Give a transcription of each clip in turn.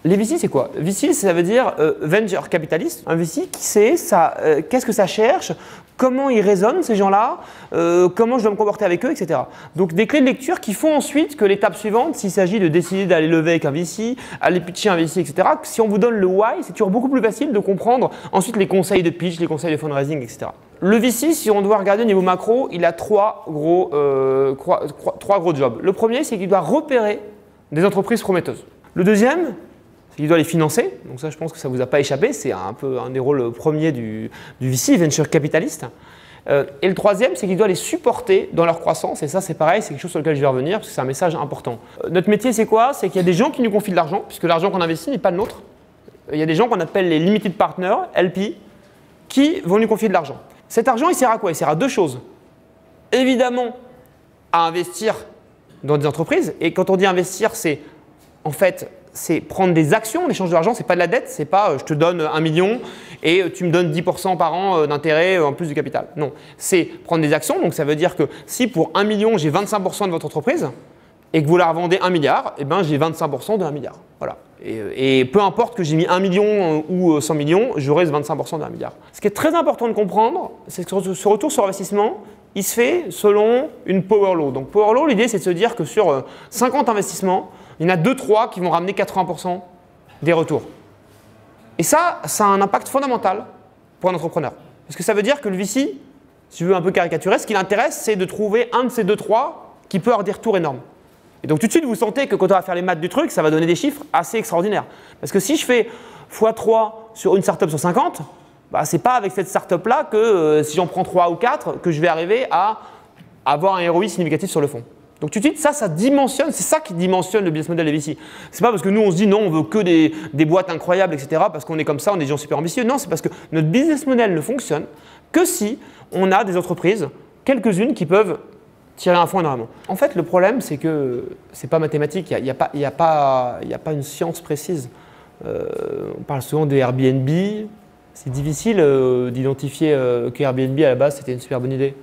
Les VC, c'est quoi? VC, ça veut dire venture capitaliste. Un VC, qu'est-ce que ça cherche, comment ils raisonnent ces gens-là, comment je dois me comporter avec eux, etc. Donc des clés de lecture qui font ensuite que l'étape suivante, s'il s'agit de décider d'aller lever avec un VC, aller pitcher un VC, etc., si on vous donne le why, c'est toujours beaucoup plus facile de comprendre ensuite les conseils de pitch, les conseils de fundraising, etc. Le VC, si on doit regarder au niveau macro, il a trois gros jobs. Le premier, c'est qu'il doit repérer des entreprises prometteuses. Le deuxième, c'est qu'il doit les financer. Donc ça, je pense que ça ne vous a pas échappé. C'est un peu un des rôles premiers du VC, venture capitaliste. Et le troisième, c'est qu'il doit les supporter dans leur croissance. Et ça, c'est pareil, c'est quelque chose sur lequel je vais revenir parce que c'est un message important. Notre métier, c'est quoi? C'est qu'il y a des gens qui nous confient de l'argent, puisque l'argent qu'on investit n'est pas le nôtre. Il y a des gens qu'on appelle les limited partners, LP, qui vont nous confier de l'argent. Cet argent, il sert à quoi? Il sert à deux choses. Évidemment, à investir dans des entreprises. Et quand on dit investir, c'est en fait prendre des actions en échange de l'argent. Ce n'est pas de la dette, c'est pas je te donne 1 million et tu me donnes 10% par an d'intérêt en plus du capital. Non, c'est prendre des actions. Donc ça veut dire que si pour 1 million, j'ai 25% de votre entreprise et que vous la revendez 1 milliard, eh ben, j'ai 25% de 1 milliard. Voilà. Et peu importe que j'ai mis 1 million ou 100 millions, j'aurai ce 25% de 1 milliard. Ce qui est très important de comprendre, c'est que ce retour sur investissement, il se fait selon une power law. Donc power law, l'idée c'est de se dire que sur 50 investissements, il y en a 2-3 qui vont ramener 80% des retours. Et ça a un impact fondamental pour un entrepreneur. Parce que ça veut dire que le VC, si je veux un peu caricaturer, ce qui l'intéresse, c'est de trouver un de ces 2-3 qui peut avoir des retours énormes. Et donc tout de suite, vous sentez que quand on va faire les maths du truc, ça va donner des chiffres assez extraordinaires. Parce que si je fais x3 sur une startup sur 50, bah, ce n'est pas avec cette startup-là que si j'en prends 3 ou 4, que je vais arriver à avoir un ROI significatif sur le fond. Donc tout de suite, ça dimensionne, c'est ça qui dimensionne le business model des VC. C'est pas parce que nous on se dit non, on veut que des boîtes incroyables, etc. parce qu'on est comme ça, on est des gens super ambitieux. Non, c'est parce que notre business model ne fonctionne que si on a des entreprises, quelques-unes qui peuvent tirer un fond énormément. En fait, le problème, c'est que c'est pas mathématique, il n'y a pas une science précise. On parle souvent de Airbnb, c'est difficile d'identifier que Airbnb à la base c'était une super bonne idée.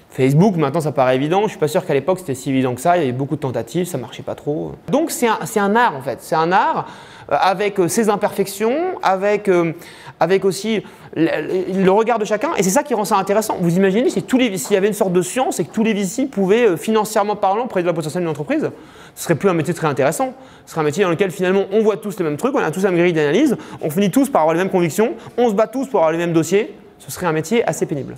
Facebook, maintenant ça paraît évident, je ne suis pas sûr qu'à l'époque c'était si évident que ça, il y avait beaucoup de tentatives, ça ne marchait pas trop. Donc c'est un art en fait, c'est un art avec ses imperfections, avec aussi le regard de chacun, et c'est ça qui rend ça intéressant. Vous imaginez s'il y avait une sorte de science et que tous les VC pouvaient financièrement parlant prédire le potentiel d'une entreprise, ce serait plus un métier très intéressant. Ce serait un métier dans lequel finalement on voit tous les mêmes trucs, on a tous la même grille d'analyse, on finit tous par avoir les mêmes convictions, on se bat tous pour avoir les mêmes dossiers, ce serait un métier assez pénible.